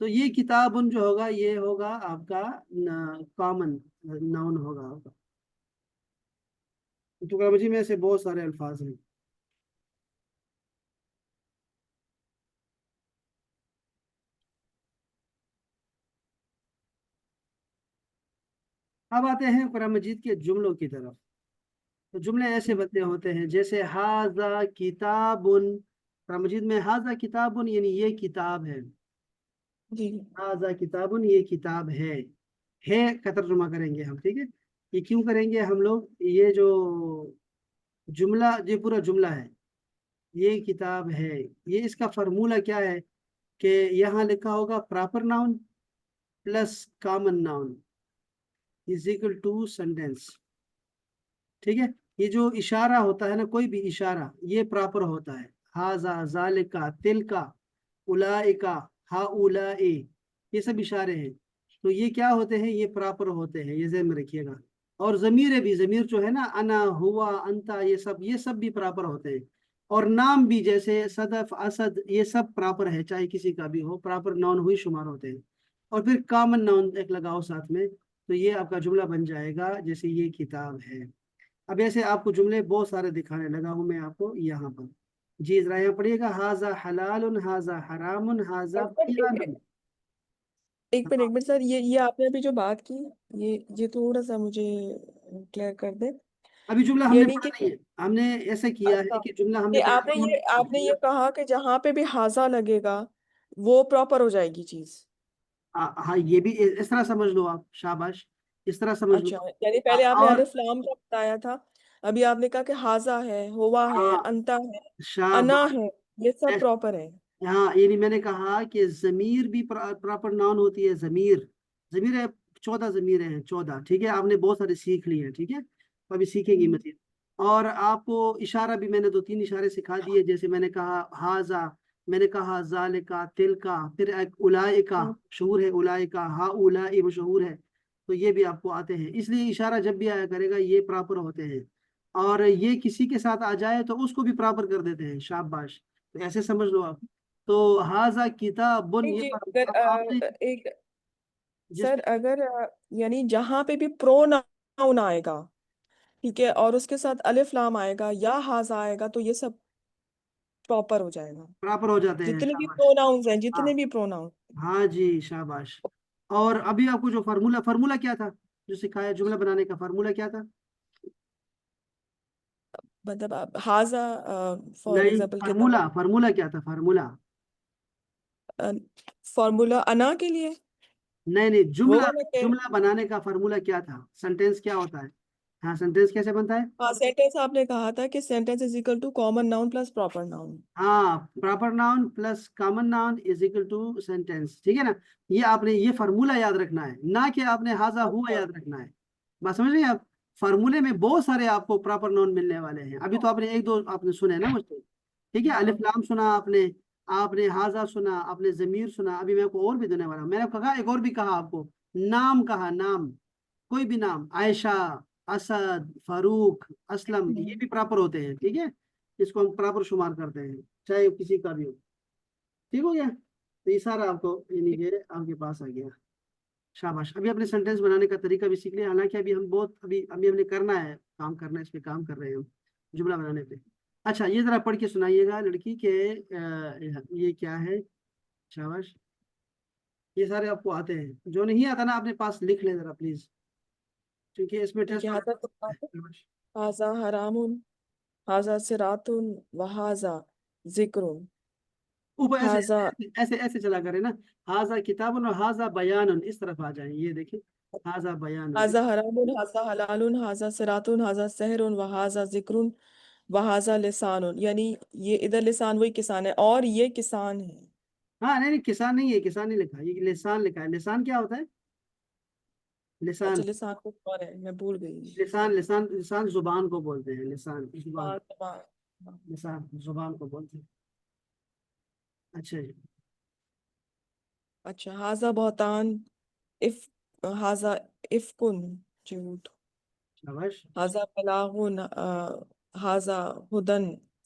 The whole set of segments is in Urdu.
تو یہ کتابن جو ہوگا یہ ہوگا آپ کا کامن ناؤن ہوگا آپ کا. تو قرآن مجید میں ایسے بہت سارے الفاظ ہیں. اب آتے ہیں قرآن مجید کے جملوں کی طرف. تو جملے ایسے بنتے ہوتے ہیں جیسے ہاذا کتابن. قرآن مجید میں ہاذا کتابن یعنی یہ کتاب ہے. جی ہاذا کتابن یہ کتاب ہے کا ترجمہ کریں گے ہم. ٹھیک ہے. یہ کیوں کریں گے ہم لوگ؟ یہ جو جملہ یہ پورا جملہ ہے یہ کتاب ہے. یہ اس کا فرمولہ کیا ہے کہ یہاں لکھا ہوگا proper noun plus common noun is equal to sentence. ٹھیک ہے. یہ جو اشارہ ہوتا ہے نا کوئی بھی اشارہ یہ پراپر ہوتا ہے. ہاذا ذالکا تلکا اولئکا ہاؤلائی یہ سب اشارے ہیں. تو یہ کیا ہوتے ہیں؟ یہ پراپر ہوتے ہیں. یہ ذہن میں رکھیے گا. اور ضمیر بھی ضمیر جو ہے نا انا ہوا انتا یہ سب بھی پراپر ہوتے ہیں. اور نام بھی جیسے صدف اسد یہ سب پراپر ہے چاہے کسی کا بھی ہو پراپر ناؤن ہوئی شمار ہوتے ہیں. اور پھر کامن ناؤن ایک لگاؤ ساتھ میں تو یہ آپ کا جملہ بن جائے گا جیسے یہ کتاب ہے. اب ایسے آپ کو جملے بہت سارے دکھانے لگا ہوں میں آپ کو یہاں پر. جی ذرا یہاں پڑھیے گا ہاذا حلال ہاذا حرام ہاذا بیان. ایک منٹ سر، یہ آپ نے ابھی جو بات کی یہ تھوڑا سا مجھے کلیئر کر دیں. ابھی جملہ ہم نے یعنی پڑھا کہ نہیں ہے. ہم نے ایسا کیا اچھا، ہے کہ جملہ ہم نے کہ پڑھا نہیں ہے. آپ نے یہ کہا کہ جہاں پہ بھی ہاضا لگے گا وہ پراپر ہو جائے گی چیز. ہاں یہ بھی اس طرح سمجھ لو آپ. شاباش. اس طرح سمجھ لو. اچھا، یعنی پہلے آپ نے اور الف لام کا بتایا تھا، ابھی آپ نے کہا کہ ہاضا ہے، ہوا ہے، ہاں انتا ہے، انا شاباش. ہے، یہ سب پراپر ہے. ہاں یعنی میں نے کہا کہ ضمیر بھی پراپر ناؤن ہوتی ہے. ضمیر ہے 14 ضمیریں ہیں 14. ٹھیک ہے. آپ نے بہت سارے سیکھ لی ہیں. ٹھیک ہے. تو ابھی سیکھیں گی مزید. اور آپ کو اشارہ بھی میں نے 2-3 اشارے سکھا دیے. جیسے میں نے کہا ہاذا، میں نے کہا ذالکا تلکا، پھر ایک اولائکا مشہور ہے، اولائکا ہا اولائی مشہور ہے. تو یہ بھی آپ کو آتے ہیں. اس لیے اشارہ جب بھی آیا کرے گا یہ پراپر ہوتے ہیں. اور یہ کسی کے ساتھ آ جائے تو اس کو بھی پراپر کر دیتے ہیں. شاباش. تو ایسے سمجھ لو آپ. تو ہاذا کتابن جی یہ جی، پر اگر اب آپ نے ایک جس سر، اگر یعنی جہاں پہ بھی پرو ناؤن آئے گا، ٹھیک ہے، اور اس کے ساتھ الف لام آئے گا یا ہاضا آئے گا تو یہ سب پراپر ہو جائے گا. پراپر ہو جاتے ہیں. جتنے بھی شاباش. پروناؤنز ہیں، ہاں جتنے بھی پروناؤن. ہاں جی شاباش. اور ابھی آپ کو جو فارمولا کیا تھا جو سکھایا جملہ بنانے کا فارمولا کیا تھا؟ مطلب ہاضا فار نہیں ایگزامپل کتاب، فارمولا کیا تھا؟ فارمولا فارمولا انا کے لیے نہیں وہ جملہ والا کہ جملہ بنانے کا فارمولا کیا تھا؟ سینٹینس کیا ہوتا ہے؟ ہاں سینٹینس کیسے بنتا ہے؟ ہاں، سینٹینس آپ نے کہا تھا کہ sentence is equal to common noun plus proper noun. ہاں proper noun plus common noun is equal to sentence. ٹھیک ہے نا. یہ آپ نے یہ فارمولا یاد رکھنا ہے نہ کہ آپ نے ہاذا ہوا اچھا. یاد رکھنا ہے. بات سمجھ رہے ہیں آپ؟ فارمولے میں بہت سارے آپ کو پراپر ناؤن ملنے والے ہیں. ابھی تو آپ نے ایک دو آپ نے سنے نا مجھ سے. ٹھیک ہے. الف لام سنا آپ نے ہاذا سنا، آپ نے ضمیر سنا. ابھی میں آپ کو اور بھی دینے والا ہوں. میں نے کہا ایک اور بھی کہا آپ کو نام کہا. نام کوئی بھی نام عائشہ، اسد، فاروق، اسلم یہ بھی پراپر ہوتے ہیں. ٹھیک ہے. اس کو ہم پراپر شمار کرتے ہیں چاہے کسی کا بھی ہو. ٹھیک ہو گیا. تو یہ سارا آپ کو یعنی کہ آپ کے پاس آ گیا. شاباش. ابھی اپنے سینٹینس بنانے کا طریقہ بھی سیکھ لیا. حالانکہ ابھی ہم بہت ابھی ہم نے کرنا ہے کام کرنا ہے اس پہ کام کر رہے ہیں ہم جملہ بنانے پہ. اچھا یہ ذرا پڑھ کے سنائیے گا لڑکی کے یہ کیا ہے. شاباش. یہ سارے آپ کو آتے ہیں. جو نہیں آتا نا اپنے پاس لکھ لیں ذرا پلیز کیونکہ اس میں ٹھیک ہے. ٹیسٹ. ہاضا حرام، ہاضا صراط، وہاضا ذکر، اوپر ایسے ہاضا ایسے ایسے چلا کرے نا. ہاذا کتاب اور ہاذا بیان اس طرف آ جائیں. یہ دیکھیں ہاذا بیان. ہاضا حرام، ہاضا حلال، ہاضا صراط، ہاضا سحر، وہاضا ذکر، وہاضا لسان. یعنی یہ ادھر لسان وہی کسان ہے اور یہ کسان ہے. ہاں نہیں کسان نہیں ہے. کسان نہیں لکھا. یہ لسان لکھا ہے. لسان کیا ہوتا ہے؟ لسان اچھا، لسان کو اور ہے، میں بھول گئی. لسان زبان کو بولتے ہیں. لسان زبان. زبان. لسان زبان کو بولتے ہیں. اچھا جی. اچھا، ہاضا بہتان، اف ہاضا افکن، جھوٹ، شاباش. ہاضا بلاغ، ہاضا ہدن.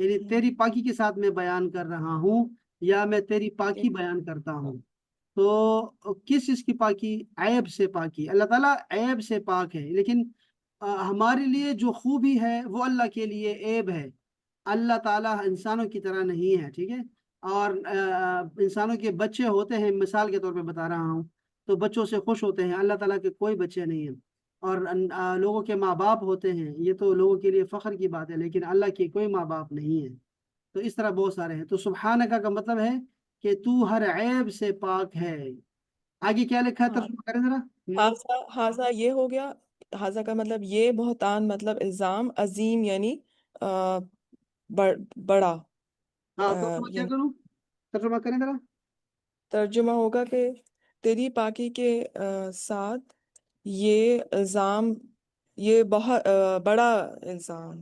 یعنی تیری پاکی کے ساتھ میں بیان کر رہا ہوں یا میں تیری پاکی ٹھیک بیان کرتا ہوں. تو کس چیز کی پاکی؟ عیب سے پاکی. اللہ تعالیٰ عیب سے پاک ہے، لیکن ہمارے لیے جو خوبی ہے وہ اللہ کے لیے عیب ہے. اللہ تعالیٰ انسانوں کی طرح نہیں ہے، ٹھیک ہے. اور انسانوں کے بچے ہوتے ہیں، مثال کے طور پہ بتا رہا ہوں، تو بچوں سے خوش ہوتے ہیں. اللہ تعالیٰ کے کوئی بچے نہیں ہیں. اور لوگوں کے ماں باپ ہوتے ہیں، یہ تو لوگوں کے لیے فخر کی بات ہے، لیکن اللہ کے کوئی ماں باپ نہیں ہے. تو اس طرح بہت سارے ہیں. تو سبحانکا کا مطلب ہے کہ تو ہر عیب سے پاک ہے. آگے کیا لکھا ہے، ہاں. ترجمہ کریں ذرا. حاضہ حاضہ یہ ہو گیا. حاضہ کا مطلب یہ بہتان مطلب الزام عظیم یعنی آ، بڑا ہاں، ترجمہ کیا یعنی کروں؟ ترجمہ کریں ذرا. ترجمہ ہوگا کہ تیری پاکی کے ساتھ یہ الزام یہ بہت بڑا الزام.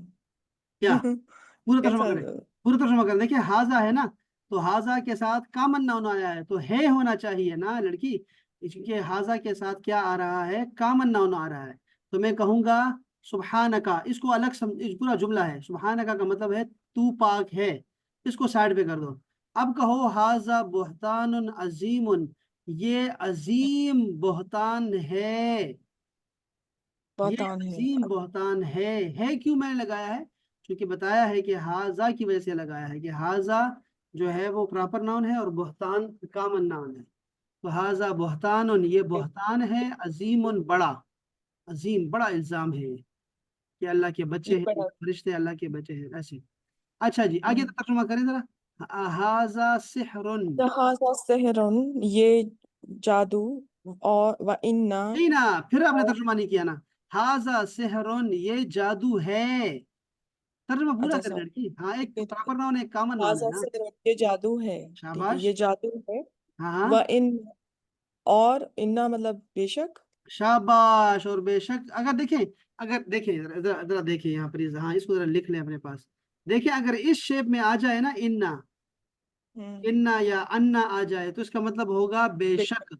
کیا پورا ترجمہ کیسا کریں؟ پورا ترجمہ کریں. دیکھیں حاضہ ہے نا، تو حاضہ کے ساتھ کامن ناؤن آیا ہے، تو ہے ہونا چاہیے نا لڑکی. کیونکہ حاضہ کے ساتھ کیا آ رہا ہے؟ کامن ناؤن آ رہا ہے. تو میں کہوں گا سبحانکا. اس کو الگ پورا جملہ ہے. سبحانکا کا مطلب ہے تو پاک ہے. اس کو سائڈ پہ کر دو. اب کہو حاضہ بہتان عظیم. یہ عظیم بہتان ہے. یہ بہتان ہے. عظیم بہتان ہے کیوں میں نے لگایا ہے؟ کیونکہ بتایا ہے کہ حاضہ کی وجہ سے لگایا ہے کہ حاضہ جو ہے وہ پراپر ناؤن ہے اور بہتان کامن ناؤن ہے. تو حاضہ بہتان، یہ بہتان ہے عظیم بڑا. عظیم بڑا الزام ہے کہ اللہ کے یہ بچے ہیں، بڑا. فرشتے اللہ کے بچے ہیں ایسے. اچھا جی، آگے ترجمہ کریں ذرا. حاضہ سحر. حاضہ سحرن یہ جادو اور و انا. نہیں نا، پھر آپ نے ترجمہ نہیں کیا نا. حاضہ سحر، یہ جادو ہے. ترجمہ پورا اچھا کر سر لڑکی. ہاں، ایک ٹھیک ہے. پراپر ناؤن ایک کامن ناؤن ہے حاضہ نا. سحرن یہ جادو ہے. ٹھیک ہے شاباش. یہ جادو ہے. ہاں ہاں. و ان اور انا مطلب بے شک. شاباش. اور بے شک. اگر دیکھیں ذرا دیکھیں یہاں پر. ہاں، اس کو ذرا لکھ لیں اپنے پاس. دیکھیں اگر اس شیپ میں آ جائے نا انا، ہوں. انا یا انا آ جائے تو اس کا مطلب ہوگا بے بے شک.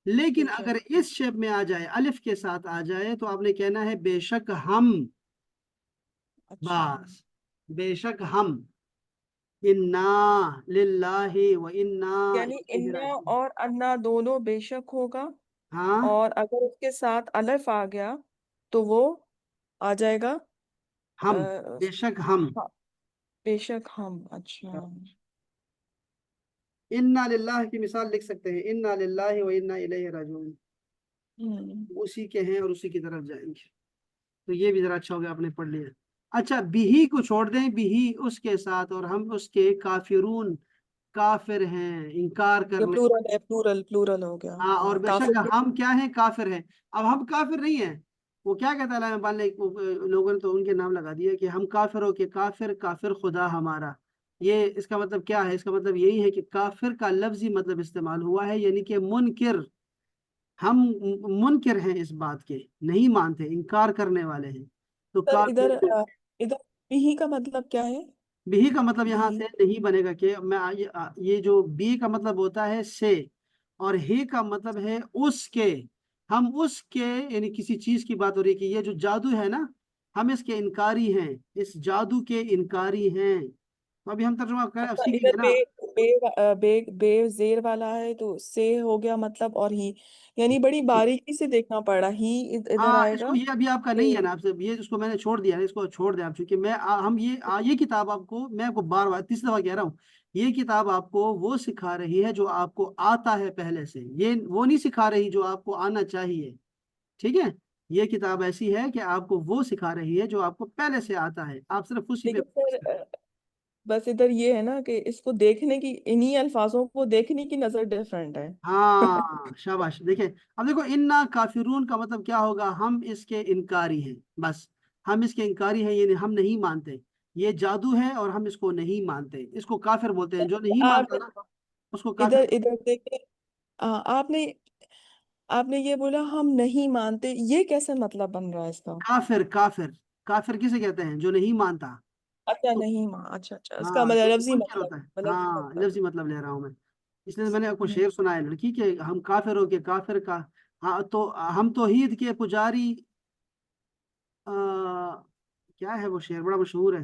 لیکن بے شک. اگر اس شیپ میں آ جائے، الف کے ساتھ آ جائے، تو آپ نے کہنا ہے بے شک ہم. اچھا. بس. بے شک ہم. انا للہ و انا یعنی الیہ انا راجعون. اور انا دونوں بے شک ہوگا. ہاں، اور اگر اس کے ساتھ الف آ گیا تو وہ آ جائے گا ہم. بے شک ہم. ہاں بے شک ہم. اچھا. انا للہ کی مثال لکھ سکتے ہیں، انا للہ و انا الیہ راجعون. ہوں. اسی کے ہیں اور اسی کی طرف جائیں گے. تو یہ بھی ذرا اچھا ہو گیا آپ نے پڑھ لیا. اچھا، بیہی کو چھوڑ دیں. بیہی اس کے ساتھ اور ہم اس کے کافرون. کافر ہیں، انکار یہ کرنے. پلورل ہے. پلورل ہو گیا. ہاں، اور ہاں بے شک کافر. ہم کیا ہیں؟ کافر ہیں. اب ہم کافر نہیں ہیں. وہ کیا کہتا ہے علامہ اقبال نے، لوگوں نے تو ان کے نام لگا دیا کہ ہم کافروں کے کافر، کافر خدا ہمارا. یہ اس کا مطلب کیا ہے؟ اس کا مطلب یہی ہے کہ کافر کا لفظی مطلب استعمال ہوا ہے، یعنی کہ منکر. ہم منکر ہیں اس بات کے، نہیں مانتے، انکار کرنے والے ہیں. تو سر ادھر کافر. ادھر بھی کا مطلب کیا ہے؟ بھی کا مطلب یہاں بھی. سے نہیں بنے گا کہ یہ جو بی کا مطلب ہوتا ہے سے، اور ہی کا مطلب ہے اس کے. ہم اس کے یعنی کسی چیز کی بات ہو رہی ہے کہ یہ جو جادو ہے نا، ہم اس کے انکاری ہیں، اس جادو کے انکاری ہیں. تو ابھی ہم ترجمہ کریں، اب اچھا سیکھیں ادھر گے نا. بے بے زیر والا ہے تو سے ہو گیا مطلب اور ہی. یعنی بڑی باریکی سے دیکھنا پڑا. ہی ادھر ہاں، آئے اس گا. کو یہ ابھی آپ کا نہیں ہے نا. آپ سے یہ اس کو میں نے چھوڑ دیا ہے، اس کو چھوڑ دیں آپ. چونکہ ہم یہ کتاب آپ کو، میں آپ کو بار بار تیسری دفعہ کہہ رہا ہوں، یہ کتاب آپ کو وہ سکھا رہی ہے جو آپ کو آتا ہے پہلے سے. یہ وہ نہیں سکھا رہی جو آپ کو آنا چاہیے. ٹھیک ہے. یہ کتاب ایسی ہے کہ آپ کو وہ سکھا رہی ہے جو آپ کو پہلے سے آتا ہے. آپ صرف اسی پہ لیکن سر بس ادھر یہ ہے نا کہ اس کو دیکھنے کی انہی الفاظوں کو دیکھنے کی نظر ڈفرینٹ ہے. ہاں، شاباش. دیکھیں اب دیکھو، انا کافرون کا مطلب کیا ہوگا؟ ہم اس کے انکاری ہیں. بس. ہم اس کے انکاری ہیں، یعنی ہم نہیں مانتے. یہ جادو ہے اور ہم اس کو نہیں مانتے. اس کو کافر بولتے ہیں. جو نہیں آپ مانتا نا، اس کو کافر. ادھر دیکھیں. آپ نے یہ بولا ہم نہیں مانتے. یہ کیسے مطلب بن رہا ہے اس کا؟ کافر. کافر. کافر کسے کہتے ہیں؟ جو نہیں مانتا. اچھا تو نہیں ماں. اچھا اچھا اس کا ہاں، جو مطلب لفظی منکر مطلب. ہوتا ہے. لفظی ہاں، مطلب. لفظی مطلب لے رہا ہوں میں. اس لیے میں نے آپ کو ہوں. شعر سنایا لڑکی کہ ہم کافروں کے کافر کا. ہاں، تو ہم توحید کے پجاری. کیا ہے وہ شعر؟ بڑا مشہور ہے.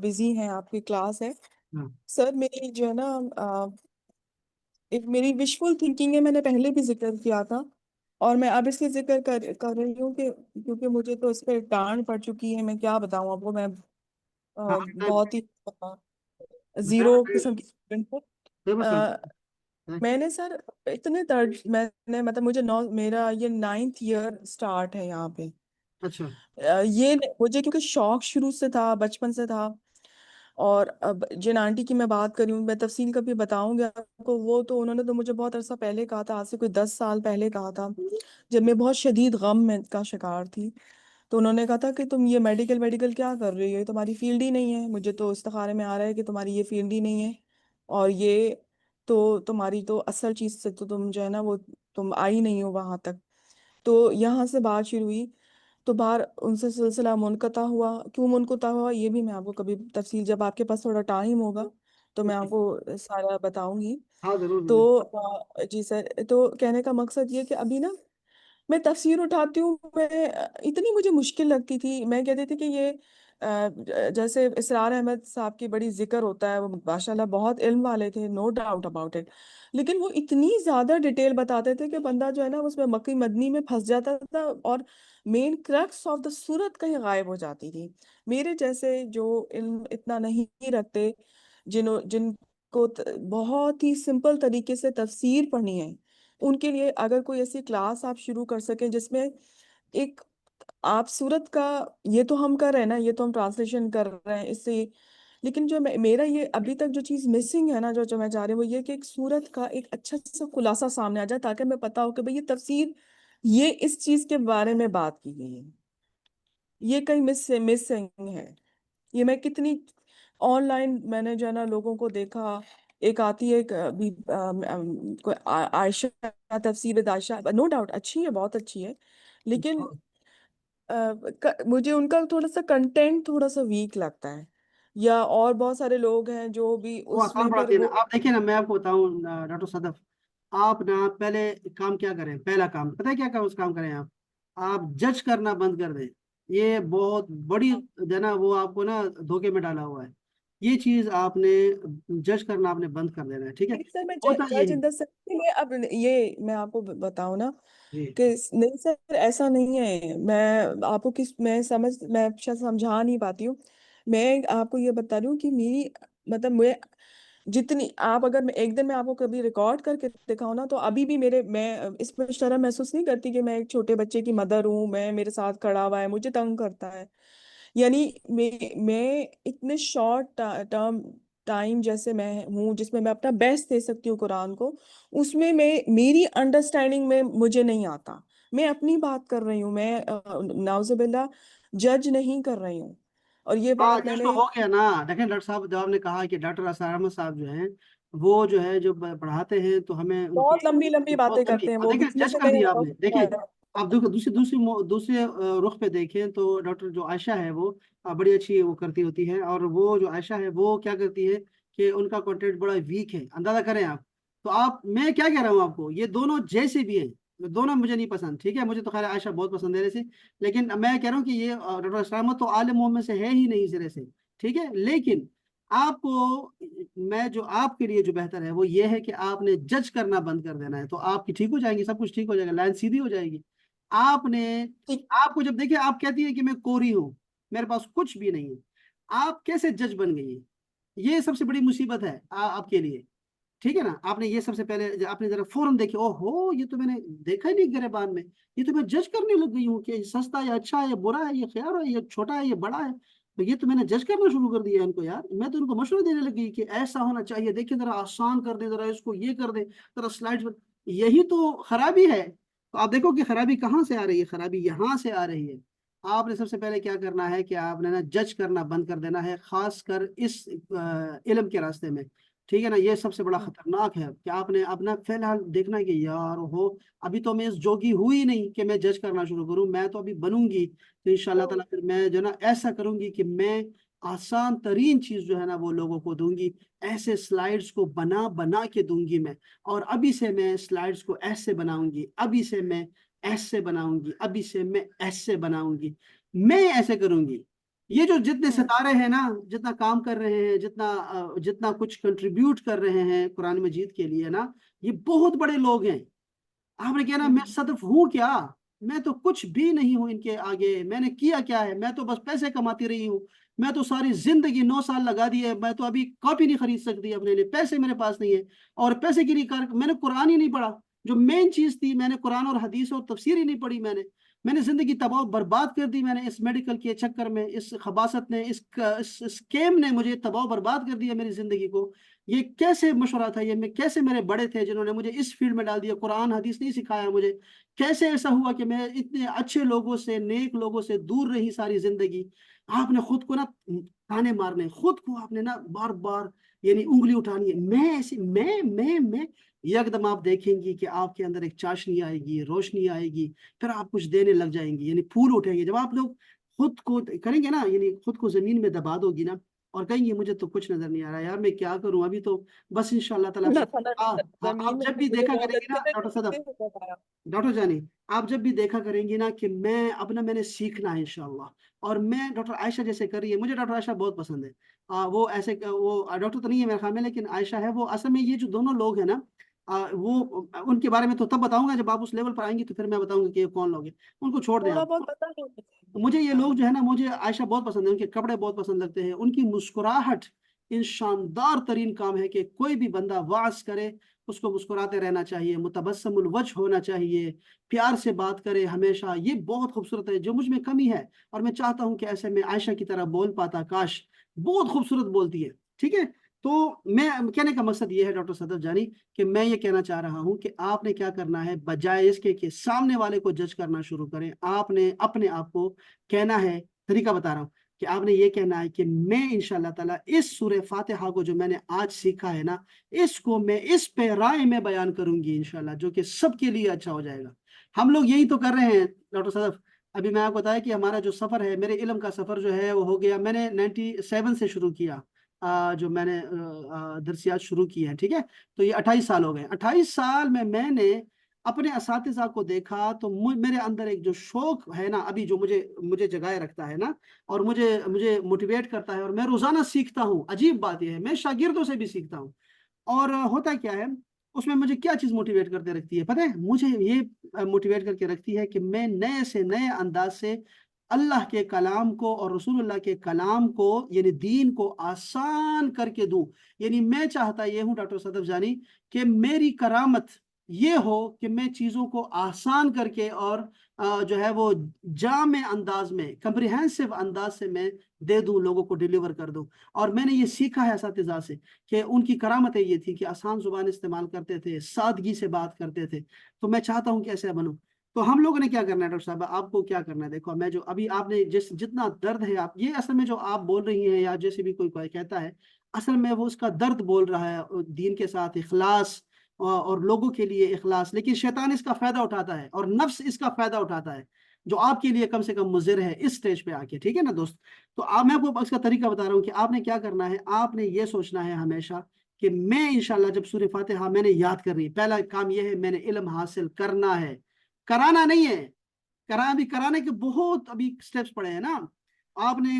بزی ہیں، آپ کی کلاس ہے. ہاں سر میری جو ہے نا ایک میری وشفل تھنکنگ ہے، میں نے پہلے بھی ذکر کیا تھا اور میں اب اس لیے ذکر کر رہی ہوں کہ کیونکہ مجھے تو اس پہ ڈانٹ پڑ چکی ہے. میں کیا بتاؤں آپ کو، میں ہاں بہت ہی بتائیں زیرو بتائیں، قسم کی اسٹوڈنٹ ہوں. کوئی مسئلہ آ، نہیں. میں نے سر اتنے میں نے مطلب مجھے میرا یہ 9th ایئر اسٹارٹ ہے یہاں پہ. اچھا یہ مجھے کیونکہ شوق شروع سے تھا، بچپن سے تھا. اور اب جن آنٹی کی میں بات کری ہوں، میں تفصیل کبھی بتاؤں گی آپ کو، وہ تو انہوں نے تو مجھے بہت عرصہ پہلے کہا تھا، آج سے کوئی 10 سال پہلے کہا تھا، جب میں بہت شدید غم میں کا شکار تھی. تو انہوں نے کہا تھا کہ تم یہ میڈیکل کیا کر رہی ہو، یہ تمہاری فیلڈ ہی نہیں ہے. مجھے تو استخارے میں آ رہا ہے کہ تمہاری یہ فیلڈ ہی نہیں ہے، اور یہ تو تمہاری تو اصل چیز سے تو تم جو ہے نا وہ تم آئی نہیں ہو وہاں تک. تو یہاں سے بات شروع ہوئی. تو باہر ان سے سلسلہ منقطع ہوا. کیوں منقطع ہوا یہ بھی میں آپ کو کبھی تفصیل، جب آپ کے پاس تھوڑا ٹائم ہوگا تو میں آپ جی، کو سارا بتاؤں گی. ہاں ضرور تو ضرور. جی سر، تو کہنے کا مقصد یہ کہ ابھی نا میں تفسیر اٹھاتی ہوں، میں اتنی مجھے مشکل لگتی تھی. میں کہتی تھی کہ یہ جیسے اسرار احمد صاحب کی بڑی ذکر ہوتا ہے، وہ ماشاءاللہ بہت علم والے تھے، نو ڈاؤٹ اباؤٹ اٹ. لیکن وہ اتنی زیادہ ڈیٹیل بتاتے تھے کہ بندہ جو ہے نا اس میں مکی مدنی میں پھنس جاتا تھا اور مین کرکس آف دا صورت کہیں غائب ہو جاتی تھی. میرے جیسے جو علم اتنا نہیں رکھتے، جن کو بہت ہی سمپل طریقے سے تفسیر پڑھنی ہے، ان کے لیے اگر کوئی ایسی کلاس آپ شروع کر سکیں جس میں ایک آپ صورت کا، یہ تو ہم کر رہے ہیں نا، یہ تو ہم ٹرانسلیشن کر رہے ہیں اس سے، لیکن جو میرا یہ ابھی تک جو چیز مسنگ ہے نا، جو میں چاہ رہی ہوں وہ یہ کہ ایک صورت کا ایک اچھا سا خلاصہ سامنے آ جائے تاکہ میں پتا ہو کہ بھئی یہ تفسیر، یہ اس چیز کے بارے میں بات کی گئی ہے، یہ کہیں مسنگ ہے. یہ میں کتنی آن لائن میں نے جو ہے نا لوگوں کو دیکھا. ایک آتی ہے ایک کوئی عائشہ، تفسیر عائشہ، نو ڈاؤٹ اچھی ہے، بہت اچھی ہے، لیکن مجھے ان کا تھوڑا سا کنٹینٹ تھوڑا سا ویک لگتا ہے. یا اور بہت سارے لوگ ہیں جو بھی وہ اس آسان میں پھر پڑھاتی ہے نا. وہ آپ دیکھیں نا، میں آپ کو بتاؤں ڈاکٹر صدف، آپ نا پہلے کام کیا کریں. پہلا کام پتہ ہے کیا کام کریں آپ جج کرنا بند کر دیں. یہ بہت بڑی جو ہے نا، وہ آپ کو نا دھوکے میں ڈالا ہوا ہے. یہ چیز آپ نے جج کرنا آپ نے بند کر دینا ہے. ٹھیک ہے، سر میں ہوتا یہ جج ہے. ان دا سینس میں اب یہ میں آپ کو بتاؤں نا جی کہ نہیں سر ایسا نہیں ہے. میں آپ کو میں شاید سمجھا نہیں پاتی ہوں. میں آپ کو یہ بتا رہی ہوں کہ میری مطلب میں جتنی آپ اگر میں ایک دن میں آپ کو کبھی ریکارڈ کر کے دکھاؤں نا، تو ابھی بھی میں اس پہ شرم محسوس نہیں کرتی کہ میں ایک چھوٹے بچے کی مدر ہوں، میں میرے ساتھ کھڑا ہوا ہے، مجھے تنگ کرتا ہے. یعنی میں اتنے شارٹ ٹائم جیسے میں ہوں جس میں اپنا بیسٹ دے سکتی ہوں قرآن کو، اس میں میری انڈرسٹینڈنگ میں مجھے نہیں آتا. میں اپنی بات کر رہی ہوں، میں ناؤز باللہ جج نہیں کر رہی ہوں. اور یہ ہاں بات میں جس تو نے ہو گیا نا. دیکھیں ڈاکٹر صاحب، جو آپ نے کہا کہ ڈاکٹر اسرار احمد صاحب جو ہیں، وہ جو ہے جو پڑھاتے ہیں تو ہمیں ان کی بہت لمبی لمبی باتیں بہت لمبی، کرتے ہیں اور وہ دیکھیں بیچ میں جج سے کر کہیں دیا آپ نے. دیکھیں آپ دوسرے رخ پہ دیکھیں تو ڈاکٹر جو عائشہ ہے وہ بڑی اچھی وہ کرتی ہوتی ہے. اور وہ جو عائشہ ہے وہ کیا کرتی ہے کہ ان کا کنٹینٹ بڑا ویک ہے. اندازہ کریں آپ. تو میں کیا کہہ رہا ہوں آپ کو، یہ دونوں جیسے بھی ہیں، دونوں مجھے نہیں پسند. ٹھیک ہے، مجھے تو خیر عائشہ بہت پسند ہے ایسے. لیکن میں کہہ رہا ہوں کہ یہ ڈاکٹر اسلامت تو عالم محمد سے ہے ہی نہیں سرے سے. ٹھیک ہے، لیکن آپ کو، میں جو آپ کے لیے جو بہتر ہے وہ یہ ہے کہ آپ نے جج کرنا بند کر دینا ہے. تو آپ کی ٹھیک ہو جائیں گی، سب کچھ ٹھیک ہو جائے گا، لائن سیدھی ہو جائے گی. آپ نے، ٹھیک. آپ کو جب دیکھیں آپ کہتی ہیں کہ میں کوری ہوں، میرے پاس کچھ بھی نہیں ہے، آپ کیسے جج بن گئی ہیں؟ یہ سب سے بڑی مصیبت ہے آپ کے لیے. ٹھیک ہے نا. آپ نے یہ سب سے پہلے آپ نے ذرا فوراً دیکھے، او ہو یہ تو میں نے دیکھا ہی نہیں گریبان میں، یہ تو میں جج کرنے لگ گئی ہوں کہ یہ سستا ہے، اچھا ہے، یہ برا ہے، یہ خیر ہے، یہ چھوٹا ہے، یہ بڑا ہے. تو یہ تو میں نے جج کرنا شروع کر دیا ان کو. یار میں تو ان کو مشورے دینے لگی کہ ایسا ہونا چاہیے، دیکھیں ذرا آسان کر دیں، ذرا اس کو یہ کر دیں، ذرا سلائڈ. یہی تو خرابی ہے. تو آپ دیکھو کہ خرابی کہاں سے آ رہی ہے. خرابی یہاں سے آ رہی ہے. آپ نے سب سے پہلے کیا کرنا ہے کہ آپ نے نا جج کرنا بند کر دینا ہے، خاص کر اس علم کے راستے میں. ٹھیک ہے نا. یہ سب سے بڑا خطرناک ہے کہ آپ نے اپنا فی الحال دیکھنا ہے کہ یار ہو، ابھی تو میں اس جوگی ہوئی نہیں کہ میں جج کرنا شروع کروں. میں تو ابھی بنوں گی تو ان شاء اللہ تعالیٰ پھر میں جو ہے نا ایسا کروں گی کہ میں آسان ترین چیز جو ہے نا وہ لوگوں کو دوں گی. ایسے سلائڈز کو بنا بنا کے دوں گی میں. اور ابھی سے میں سلائڈز کو ایسے بناؤں گی، ابھی سے میں ایسے بناؤں گی، ابھی سے میں ایسے بناؤں گی، میں ایسے کروں گی۔ یہ جو جتنے ستارے ہیں نا، جتنا کام کر رہے ہیں، جتنا کچھ کنٹریبیوٹ کر رہے ہیں قرآن مجید کے لیے نا، یہ بہت بڑے لوگ ہیں۔ آپ نے کہا نا میں صدف ہوں کیا؟ میں تو کچھ بھی نہیں ہوں ان کے آگے۔ میں نے کیا کیا ہے؟ میں تو بس پیسے کماتی رہی ہوں۔ میں تو ساری زندگی 9 سال لگا دی ہے، میں تو ابھی کاپی نہیں خرید سکتی اپنے لیے، پیسے میرے پاس نہیں ہے، اور پیسے کی نہیں میں نے قرآن ہی نہیں پڑھا۔ جو مین چیز تھی، میں نے قرآن اور حدیث اور تفسیر ہی نہیں پڑھی۔ میں نے زندگی تباہ برباد کر دی۔ میں نے اس میڈیکل کے چکر میں، اس خباثت نے، اس کیم نے مجھے تباہ برباد کر دیا میری زندگی کو۔ یہ کیسے مشورہ تھا؟ یہ میں کیسے، میرے بڑے تھے جنہوں نے مجھے اس فیلڈ میں ڈال دیا، قرآن حدیث نہیں سکھایا مجھے؟ کیسے ایسا ہوا کہ میں اتنے اچھے لوگوں سے، نیک لوگوں سے دور رہی ساری زندگی؟ آپ نے خود کو نا تانے مارنے، خود کو آپ نے نا بار بار یعنی انگلی اٹھانی ہے، میں ایسی، میں یکدم آپ دیکھیں گی کہ آپ کے اندر ایک چاشنی آئے گی، روشنی آئے گی، پھر آپ کچھ دینے لگ جائیں گی، یعنی پھول اٹھیں گے۔ جب آپ لوگ خود کو کریں گے نا، یعنی خود کو زمین میں دبا دو گی نا، اور کہیں گے مجھے تو کچھ نظر نہیں آ رہا یار، میں کیا کروں ابھی تو، بس انشاءاللہ تعالیٰ اللہ تعالیٰ ہاں ہاں، زمین آپ میں جب بھی بھی مجھے دیکھا بہت کریں گے نا اچھے ڈاکٹر صدف، طریقے سے بتایا۔ ڈاکٹر جانی، آپ جب بھی دیکھا کریں گی نا کہ میں اب نا میں نے سیکھنا ہے انشاءاللہ، اور میں ڈاکٹر عائشہ جیسے کر رہی ہے، مجھے ڈاکٹر عائشہ بہت پسند ہے۔ وہ ایسے وہ ڈاکٹر تو نہیں ہے میرے خیال میں، لیکن عائشہ ہے وہ اصل میں۔ یہ جو دونوں لوگ ہیں نا، وہ ان کے بارے میں تو تب بتاؤں گا جب آپ اس لیول پر آئیں گی، تو پھر میں بتاؤں گا کہ یہ کون لوگ ہیں، ان کو چھوڑ دیں تھوڑا بہت آپ۔ پتا ہے مجھے۔ مجھے یہ ہاں لوگ جو ہے نا، مجھے عائشہ بہت پسند ہے، ان کے کپڑے بہت پسند لگتے ہیں، ان کی مسکراہٹ ان شاندار ترین کام ہے کہ کوئی بھی بندہ واعظ کرے اس کو مسکراتے رہنا چاہیے، متبسم الوجہ ہونا چاہیے، پیار سے بات کرے ہمیشہ، یہ بہت خوبصورت ہے، جو مجھ میں کمی ہے، اور میں چاہتا ہوں کہ ایسے میں عائشہ کی طرح بول پاتا، کاش۔ بہت خوبصورت بولتی ہے، ٹھیک ہے؟ تو میں کہنے کا مقصد یہ ہے ڈاکٹر صدف جانی، کہ میں یہ کہنا چاہ رہا ہوں کہ آپ نے کیا کرنا ہے، بجائے اس کے کہ سامنے والے کو جج کرنا شروع کریں، آپ نے اپنے آپ کو کہنا ہے، طریقہ بتا رہا ہوں، کہ آپ نے یہ کہنا ہے کہ میں انشاءاللہ تعالیٰ اس سورہ فاتحہ کو جو میں نے آج سیکھا ہے نا، اس کو میں اس پہ رائے میں بیان کروں گی انشاءاللہ، جو کہ سب کے لیے اچھا ہو جائے گا۔ ہم لوگ یہی تو کر رہے ہیں ڈاکٹر صدف۔ ابھی میں آپ کو بتایا کہ ہمارا جو سفر ہے، میرے علم کا سفر جو ہے وہ ہو گیا، میں نے 97 سے شروع کیا، جو میں نے درسیات شروع کی ہے، ٹھیک ہے؟ تو یہ 28 سال ہو گئے۔ 28 سال میں نے اپنے اساتذہ کو دیکھا تو میرے اندر ایک جو شوق ہے نا ابھی، جو مجھے جگائے رکھتا ہے نا، اور مجھے موٹیویٹ کرتا ہے، اور میں روزانہ سیکھتا ہوں۔ عجیب بات یہ ہے، میں شاگردوں سے بھی سیکھتا ہوں۔ اور ہوتا کیا ہے اس میں، مجھے کیا چیز موٹیویٹ کرتے رکھتی ہے پتہ ہے؟ مجھے یہ موٹیویٹ کر کے رکھتی ہے کہ میں نئے سے نئے انداز سے اللہ کے کلام کو اور رسول اللہ کے کلام کو، یعنی دین کو آسان کر کے دوں۔ یعنی میں چاہتا یہ ہوں ڈاکٹر صدف جانی، کہ میری کرامت یہ ہو کہ میں چیزوں کو آسان کر کے، اور جو ہے وہ جامع انداز میں، کمپریہنسو انداز سے میں دے دوں، لوگوں کو ڈیلیور کر دوں۔ اور میں نے یہ سیکھا ہے اساتذہ سے کہ ان کی کرامتیں یہ تھی کہ آسان زبان استعمال کرتے تھے، سادگی سے بات کرتے تھے۔ تو میں چاہتا ہوں کہ ایسے بنوں۔ تو ہم لوگوں نے کیا کرنا ہے ڈاکٹر صاحب، آپ کو کیا کرنا ہے؟ دیکھو، میں جو ابھی آپ نے جتنا درد ہے، آپ یہ اصل میں جو آپ بول رہی ہیں، یا جیسے بھی کوئی کہتا ہے، اصل میں وہ اس کا درد بول رہا ہے، دین کے ساتھ اخلاص، اور لوگوں کے لیے اخلاص، لیکن شیطان اس کا فائدہ اٹھاتا ہے، اور نفس اس کا فائدہ اٹھاتا ہے، جو آپ کے لیے کم سے کم مضر ہے اس سٹیج پہ آ کے، ٹھیک ہے نا دوست؟ تو میں آپ کو اس کا طریقہ بتا رہا ہوں کہ آپ نے کیا کرنا ہے۔ آپ نے یہ سوچنا ہے ہمیشہ کہ میں انشاءاللہ جب سورہ فاتحہ میں نے یاد کرنی، پہلا کام یہ ہے، میں نے علم حاصل کرنا ہے، کرانا نہیں ہے۔ ابھی کرانے کے بہت ابھی سٹیپس پڑے ہیں نا۔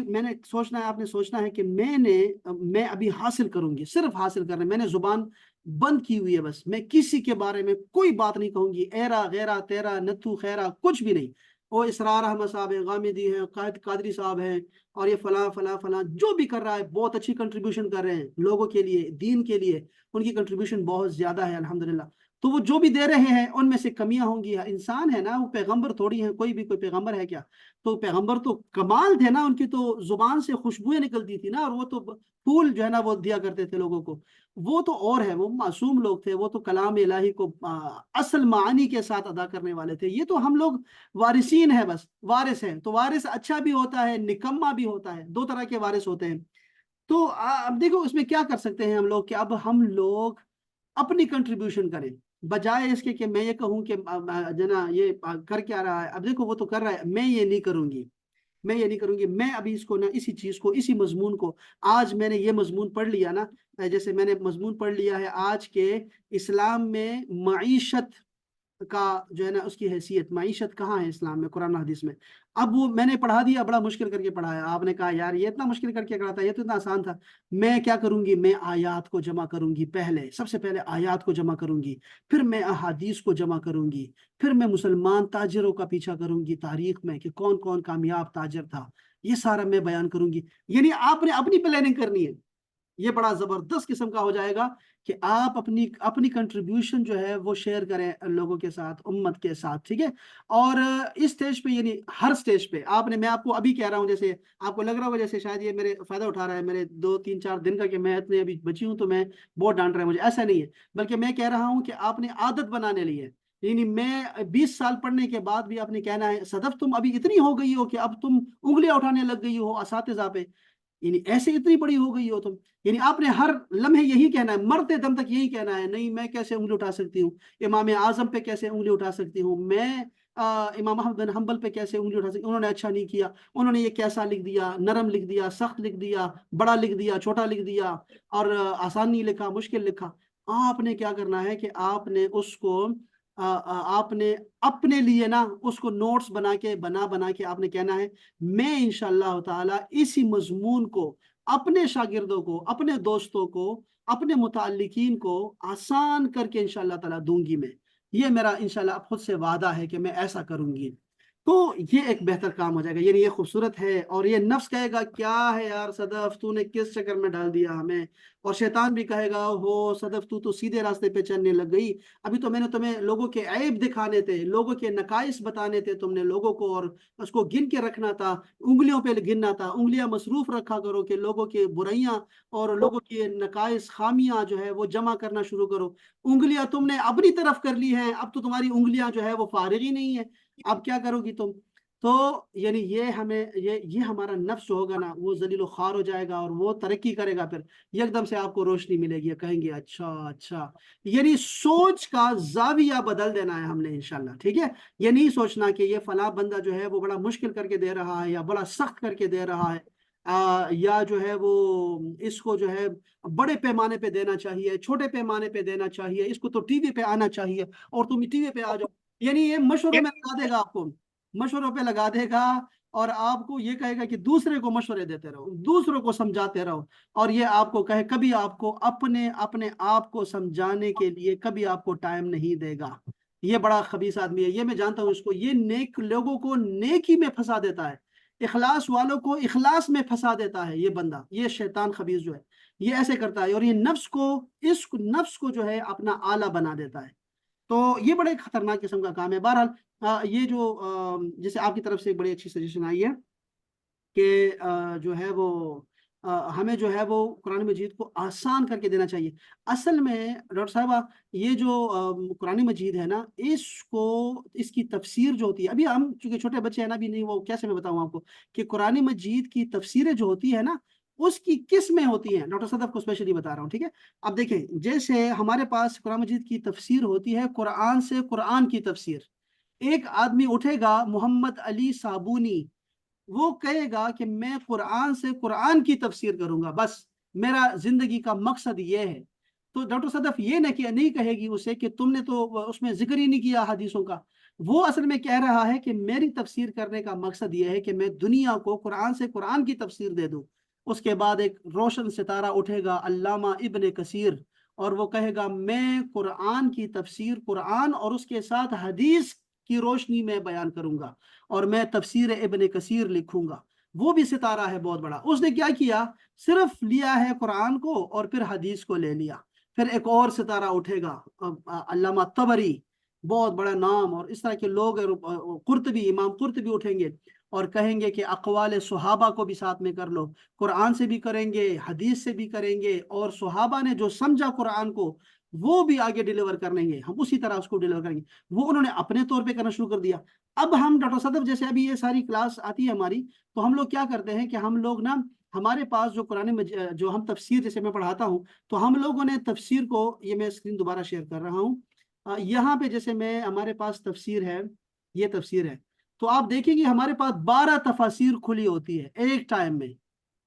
میں نے سوچنا ہے، آپ نے سوچنا ہے کہ میں ابھی حاصل کروں گی، صرف حاصل کرنا ہے۔ میں نے زبان بند کی ہوئی ہے، بس میں کسی کے بارے میں کوئی بات نہیں کہوں گی، ایرا غیرا تیرا نتھو خیرا کچھ بھی نہیں۔ وہ اسرار احمد صاحب ہیں، غامدی ہیں، قادری صاحب ہیں، اور یہ فلاں فلاں فلاں جو بھی کر رہا ہے، بہت اچھی کنٹریبیوشن کر رہے ہیں لوگوں کے لیے، دین کے لیے، ان کی کنٹریبیوشن بہت زیادہ ہے الحمدللہ۔ تو وہ جو بھی دے رہے ہیں ان میں سے کمیاں ہوں گی، انسان ہے نا، وہ پیغمبر تھوڑی ہیں، کوئی پیغمبر ہے کیا؟ تو پیغمبر تو کمال تھے نا، ان کی تو زبان سے خوشبوئیں نکلتی تھی نا، اور وہ تو پھول جو ہے نا وہ دیا کرتے تھے لوگوں کو۔ وہ تو اور ہے، وہ معصوم لوگ تھے، وہ تو کلام الہی کو اصل معانی کے ساتھ ادا کرنے والے تھے۔ یہ تو ہم لوگ وارثین ہیں، بس وارث ہیں۔ تو وارث اچھا بھی ہوتا ہے، نکما بھی ہوتا ہے، دو طرح کے وارث ہوتے ہیں۔ تو اب دیکھو اس میں کیا کر سکتے ہیں ہم لوگ، کہ اب ہم لوگ اپنی کنٹریبیوشن کریں، بجائے اس کے کہ میں یہ کہوں کہ جنا یہ کر کیا رہا ہے۔ اب دیکھو وہ تو کر رہا ہے، میں یہ نہیں کروں گی، میں یہ نہیں کروں گی۔ میں ابھی اس کو نا، اسی چیز کو، اسی مضمون کو، آج میں نے یہ مضمون پڑھ لیا نا، جیسے میں نے مضمون پڑھ لیا ہے آج کے اسلام میں معیشت کا جو ہے نا اس کی حیثیت، معیشت کہاں ہے اسلام میں، قرآن حدیث میں؟ اب وہ میں نے پڑھا دیا، بڑا مشکل کر کے پڑھایا، آپ نے کہا یار یہ اتنا مشکل کر کے کراتا ہے، یہ تو اتنا آسان تھا۔ میں کیا کروں گی، میں آیات کو جمع کروں گی، پہلے سب سے پہلے آیات کو جمع کروں گی، پھر میں احادیث کو جمع کروں گی، پھر میں مسلمان تاجروں کا پیچھا کروں گی تاریخ میں کہ کون کون کامیاب تاجر تھا، یہ سارا میں بیان کروں گی۔ یعنی آپ نے اپنی پلاننگ کرنی ہے، یہ بڑا زبردست قسم کا ہو جائے گا کہ آپ اپنی اپنی کنٹریبیوشن جو ہے وہ شیئر کریں لوگوں کے ساتھ، امت کے ساتھ، ٹھیک ہے؟ اور اس سٹیج پہ، یعنی ہر سٹیج پہ آپ نے، میں آپ کو ابھی کہہ رہا ہوں، جیسے آپ کو لگ رہا ہوگا جیسے شاید یہ میرے فائدہ اٹھا رہا ہے میرے 2 3 4 دن کا، کہ میں اتنے ابھی بچی ہوں تو میں بہت ڈانٹ رہا ہے مجھے، ایسا نہیں ہے، بلکہ میں کہہ رہا ہوں کہ آپ نے عادت بنانے لی ہے۔ یعنی میں 20 سال پڑھنے کے بعد بھی آپ نے کہنا ہے صدف تم ابھی اتنی ہو گئی ہو کہ اب تم انگلیاں اٹھانے لگ گئی ہو اساتذہ پہ، یعنی ایسے اتنی بڑی ہو گئی ہو تم، یعنی آپ نے ہر لمحے یہی کہنا ہے، مرتے دم تک یہی کہنا ہے، نہیں میں کیسے انگلی اٹھا سکتی ہوں، امام اعظم پہ کیسے انگلی اٹھا سکتی ہوں میں، امام احمد بن حنبل پہ کیسے انگلی اٹھا سکتی ہوں، انہوں نے اچھا نہیں کیا، انہوں نے یہ کیسا لکھ دیا، نرم لکھ دیا، سخت لکھ دیا، بڑا لکھ دیا، چھوٹا لکھ دیا، اور آسان نہیں لکھا، مشکل لکھا۔ آپ نے کیا کرنا ہے کہ آپ نے اس کو آپ نے اپنے لیے نا اس کو نوٹس بنا کے آپ نے کہنا ہے میں انشاءاللہ تعالی اسی مضمون کو اپنے شاگردوں کو، اپنے دوستوں کو، اپنے متعلقین کو آسان کر کے انشاءاللہ تعالی دوں گی میں، یہ میرا انشاءاللہ خود سے وعدہ ہے کہ میں ایسا کروں گی۔ تو یہ ایک بہتر کام ہو جائے گا، یعنی یہ خوبصورت ہے، اور یہ نفس کہے گا کیا ہے یار صدف تو نے کس چکر میں ڈال دیا ہمیں، اور شیطان بھی کہے گا ہو صدف تو سیدھے راستے پہ چلنے لگ گئی، ابھی تو میں نے تمہیں لوگوں کے عیب دکھانے تھے، لوگوں کے نقائص بتانے تھے تم نے لوگوں کو، اور اس کو گن کے رکھنا تھا، انگلیوں پہ گننا تھا، انگلیاں مصروف رکھا کرو کہ لوگوں کے برائیاں اور لوگوں کے نقائص خامیاں جو ہے وہ جمع کرنا شروع کرو۔ انگلیاں تم نے اپنی طرف کر لی ہیں، اب تو تمہاری انگلیاں جو ہے وہ فارغ ہی نہیں ہے، اب کیا کرو گی تم؟ تو یعنی یہ ہمیں یہ ہمارا نفس جو ہوگا نا وہ ذلیل و خوار ہو جائے گا، اور وہ ترقی کرے گا، پھر یک دم سے آپ کو روشنی ملے گی، کہیں گے اچھا اچھا، یعنی سوچ کا زاویہ بدل دینا ہے ہم نے انشاءاللہ، ٹھیک ہے؟ یہ نہیں سوچنا کہ یہ فلاں بندہ جو ہے وہ بڑا مشکل کر کے دے رہا ہے، یا بڑا سخت کر کے دے رہا ہے، یا جو ہے وہ اس کو جو ہے بڑے پیمانے پہ دینا چاہیے، چھوٹے پیمانے پہ دینا چاہیے، اس کو تو ٹی وی پہ آنا چاہیے اور تم ٹی وی پہ آ جاؤ، یعنی یہ مشوروں میں لگا دے گا آپ کو، مشوروں پہ لگا دے گا، اور آپ کو یہ کہے گا کہ دوسرے کو مشورے دیتے رہو، دوسروں کو سمجھاتے رہو، اور یہ آپ کو کہے کبھی آپ کو اپنے آپ کو سمجھانے کے لیے کبھی آپ کو ٹائم نہیں دے گا۔ یہ بڑا خبیث آدمی ہے، یہ میں جانتا ہوں اس کو، یہ نیک لوگوں کو نیکی میں پھنسا دیتا ہے، اخلاص والوں کو اخلاص میں پھنسا دیتا ہے یہ بندہ، یہ شیطان خبیث جو ہے یہ ایسے کرتا ہے، اور یہ نفس کو جو ہے اپنا آلہ بنا دیتا ہے۔ تو یہ بڑے خطرناک قسم کا کام ہے۔ بہرحال یہ جو جیسے آپ کی طرف سے ایک بڑی اچھی سجیشن آئی ہے کہ جو ہے وہ ہمیں جو ہے وہ قرآن مجید کو آسان کر کے دینا چاہیے۔ اصل میں ڈاکٹر صاحبہ یہ جو قرآن مجید ہے نا، اس کی تفسیر جو ہوتی ہے، ابھی ہم چونکہ چھوٹے بچے ہیں نا، ابھی نہیں، وہ کیسے میں بتاؤں آپ کو کہ قرآن مجید کی تفسیریں جو ہوتی ہے نا اس کی قسمیں ہوتی ہیں، ڈاکٹر صدف کو اسپیشلی بتا رہا ہوں، ٹھیک ہے؟ اب دیکھیں جیسے ہمارے پاس قرآن مجید کی تفسیر ہوتی ہے، قرآن سے قرآن کی تفسیر، ایک آدمی اٹھے گا محمد علی صابونی، وہ کہے گا کہ میں قرآن سے قرآن کی تفسیر کروں گا، بس میرا زندگی کا مقصد یہ ہے۔ تو ڈاکٹر صدف یہ نہیں کہے گی اسے کہ تم نے تو اس میں ذکر ہی نہیں کیا حدیثوں کا، وہ اصل میں کہہ رہا ہے کہ میری تفسیر کرنے کا مقصد یہ ہے کہ میں دنیا کو قرآن سے قرآن کی تفسیر دے دوں۔ اس کے بعد ایک روشن ستارہ اٹھے گا علامہ ابن کثیر، اور وہ کہے گا میں قرآن کی تفسیر قرآن اور اس کے ساتھ حدیث کی روشنی میں بیان کروں گا، اور میں تفسیر ابن کثیر لکھوں گا۔ وہ بھی ستارہ ہے بہت بڑا، اس نے کیا کیا، صرف لیا ہے قرآن کو اور پھر حدیث کو لے لیا۔ پھر ایک اور ستارہ اٹھے گا علامہ طبری، بہت بڑا نام، اور اس طرح کے لوگ، قرطبی، امام قرطبی اٹھیں گے اور کہیں گے کہ اقوال صحابہ کو بھی ساتھ میں کر لو، قرآن سے بھی کریں گے، حدیث سے بھی کریں گے، اور صحابہ نے جو سمجھا قرآن کو وہ بھی آگے ڈیلیور کریں گے، ہم اسی طرح اس کو ڈیلیور کریں گے۔ وہ انہوں نے اپنے طور پہ کرنا شروع کر دیا۔ اب ہم ڈاکٹر صدف جیسے ابھی یہ ساری کلاس آتی ہے ہماری، تو ہم لوگ کیا کرتے ہیں کہ ہم لوگ نا، ہمارے پاس جو جو ہم تفسیر جیسے میں پڑھاتا ہوں، تو ہم لوگوں نے تفسیر کو، یہ میں اسکرین دوبارہ شیئر کر رہا ہوں، یہاں پہ جیسے ہمارے پاس تفسیر ہے، یہ تفسیر ہے، تو آپ دیکھیں گے ہمارے پاس 12 تفاسیر کھلی ہوتی ہے ایک ٹائم میں،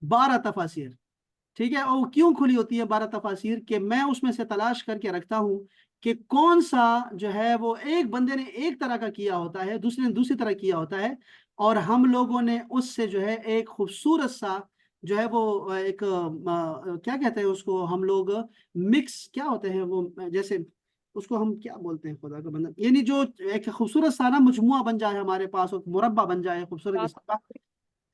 12 تفاسیر، ٹھیک ہے؟ اور کیوں کھلی ہوتی ہے 12 تفاسیر؟ کہ میں اس میں سے تلاش کر کے رکھتا ہوں کہ کون سا جو ہے وہ ایک بندے نے ایک طرح کا کیا ہوتا ہے، دوسرے نے دوسری طرح کیا ہوتا ہے، اور ہم لوگوں نے اس سے جو ہے ایک خوبصورت سا جو ہے وہ ایک کیا کہتے ہیں اس کو ہم لوگ، مکس کیا ہوتے ہیں وہ، جیسے اس کو ہم کیا بولتے ہیں خدا کا بندہ، یعنی جو ایک خوبصورت سا نا مجموعہ بن جائے ہمارے پاس، ایک مربع بن جائے خوبصورت آپ قسم کا،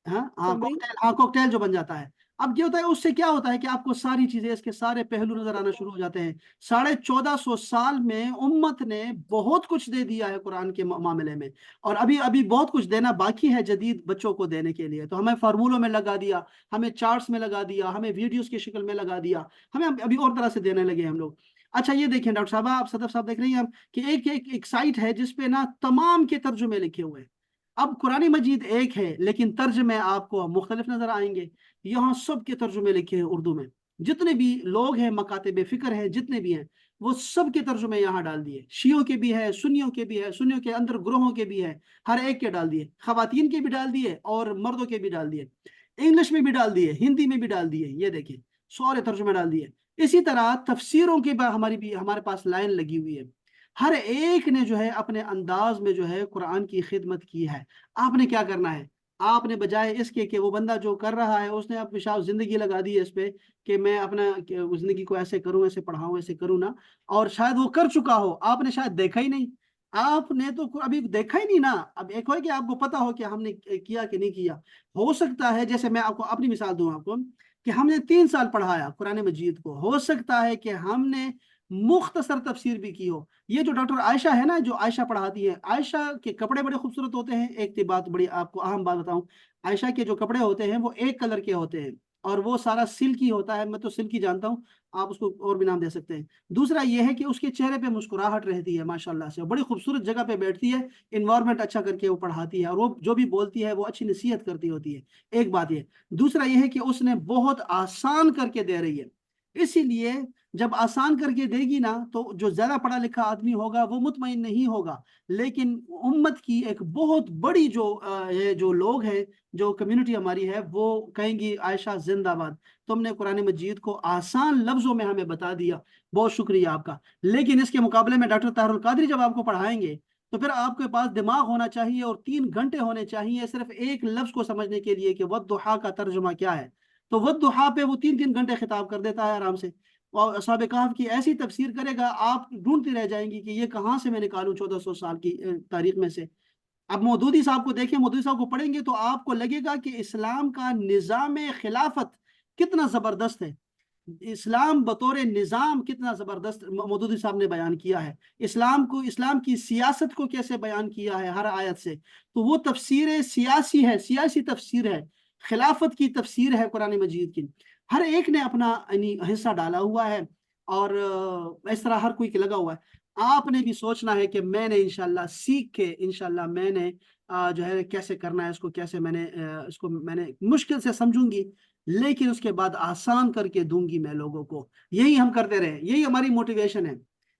ہاں ہاں سمری کوکٹیل، ہاں کوکٹیل جو بن جاتا ہے۔ اب کیا ہوتا ہے اس سے، کیا ہوتا ہے کہ آپ کو ساری چیزیں، اس کے سارے پہلو نظر آنا شروع ہو جاتے ہیں۔ 1450 سال میں امت نے بہت کچھ دے دیا ہے قرآن کے معاملے میں، اور ابھی ابھی بہت کچھ دینا باقی ہے جدید بچوں کو دینے کے لیے۔ تو ہمیں فارمولوں میں لگا دیا، ہمیں چارٹس میں لگا دیا، ہمیں ویڈیوز کی شکل میں لگا دیا، ہمیں ابھی اور طرح سے دینے لگے ہم لوگ۔ اچھا یہ دیکھیں ڈاکٹر صاحب، آپ صدف صاحب دیکھ رہی ہیں ہم کہ ایک سائٹ ہے جس پہ نا تمام کے ترجمے لکھے ہوئے ہیں۔ اب قرآن مجید ایک ہے لیکن ترجمے آپ کو مختلف نظر آئیں گے۔ یہاں سب کے ترجمے لکھے ہیں اردو میں، جتنے بھی لوگ ہیں مکاتب فکر ہیں جتنے بھی ہیں، وہ سب کے ترجمے یہاں ڈال دیے، شیعوں کے بھی ہے، سنیوں کے بھی ہے، سنیوں کے اندر گروہوں کے بھی ہے، ہر ایک کے ڈال دیے، خواتین کے بھی ڈال دیے اور مردوں کے بھی ڈال دیے، انگلش میں بھی ڈال دیے، ہندی میں بھی ڈال دیے، یہ دیکھیں سارے ترجمے ڈال دیے۔ اسی طرح تفسیروں کے ہمارے پاس لائن لگی ہوئی ہے، ہر ایک نے جو ہے اپنے انداز میں جو ہے قرآن کی خدمت کی ہے۔ آپ نے کیا کرنا ہے؟ آپ نے بجائے اس کے کہ وہ بندہ جو کر رہا ہے اس نے اپنی شاید زندگی لگا دی ہے اس پہ کہ میں اپنا زندگی کو ایسے کروں، ایسے پڑھاؤں، ایسے کروں نا، اور شاید وہ کر چکا ہو، آپ نے شاید دیکھا ہی نہیں، آپ نے تو ابھی دیکھا ہی نہیں نا۔ اب ایک ہو کہ آپ کو پتا ہو کہ ہم نے کیا کہ نہیں کیا۔ ہو سکتا ہے جیسے میں آپ کو اپنی مثال دوں آپ کو کہ ہم نے 3 سال پڑھایا قرآن مجید کو، ہو سکتا ہے کہ ہم نے مختصر تفسیر بھی کی ہو۔ یہ جو ڈاکٹر عائشہ ہے نا، جو عائشہ پڑھاتی ہے، عائشہ کے کپڑے بڑے خوبصورت ہوتے ہیں۔ ایک بات بڑی آپ کو اہم بات بتاؤں، عائشہ کے جو کپڑے ہوتے ہیں وہ ایک کلر کے ہوتے ہیں، اور وہ سارا سلکی ہوتا ہے، میں تو سلکی جانتا ہوں، آپ اس کو اور بھی نام دے سکتے ہیں۔ دوسرا یہ ہے کہ اس کے چہرے پہ مسکراہٹ رہتی ہے ماشاءاللہ سے، بڑی خوبصورت جگہ پہ بیٹھتی ہے، انوائرمنٹ اچھا کر کے وہ پڑھاتی ہے، اور وہ جو بھی بولتی ہے وہ اچھی نصیحت کرتی ہوتی ہے۔ ایک بات یہ، دوسرا یہ ہے کہ اس نے بہت آسان کر کے دے رہی ہے، اسی لیے جب آسان کر کے دے گی نا تو جو زیادہ پڑھا لکھا آدمی ہوگا وہ مطمئن نہیں ہوگا، لیکن امت کی ایک بہت بڑی جو لوگ ہیں، جو کمیونٹی ہماری ہے، وہ کہیں گی عائشہ زندہ باد، تم نے قرآن مجید کو آسان لفظوں میں ہمیں بتا دیا، بہت شکریہ آپ کا۔ لیکن اس کے مقابلے میں ڈاکٹر طاہر القادری جب آپ کو پڑھائیں گے تو پھر آپ کے پاس دماغ ہونا چاہیے اور 3 گھنٹے ہونے چاہیے صرف ایک لفظ کو سمجھنے کے لیے کہ والضحیٰ کا ترجمہ کیا ہے۔ تو والضحیٰ پہ وہ 3 3 گھنٹے خطاب کر دیتا ہے آرام سے، اور اصحاب کہف کی ایسی تفسیر کرے گا آپ ڈھونڈتی رہ جائیں گی کہ یہ کہاں سے میں نکالوں 1400 سال کی تاریخ میں سے۔ اب مودودی صاحب کو دیکھیں، مودودی صاحب کو پڑھیں گے تو آپ کو لگے گا کہ اسلام کا نظام خلافت کتنا زبردست ہے، اسلام بطور نظام کتنا زبردست مودودی صاحب نے بیان کیا ہے، اسلام کو، اسلام کی سیاست کو کیسے بیان کیا ہے ہر آیت سے۔ تو وہ تفسیر سیاسی ہے، سیاسی تفسیر ہے، خلافت کی تفسیر ہے قرآن مجید کی۔ ہر ایک نے اپنا حصہ ڈالا ہوا ہے، اور اس طرح ہر کوئی کے لگا ہوا ہے۔ آپ نے بھی سوچنا ہے کہ میں نے انشاءاللہ سیکھ کے، انشاءاللہ میں نے جو ہے کیسے کرنا ہے اس کو، کیسے میں نے اس کو میں نے مشکل سے سمجھوں گی لیکن اس کے بعد آسان کر کے دوں گی میں لوگوں کو۔ یہی ہم کرتے رہے، یہی ہماری موٹیویشن ہے۔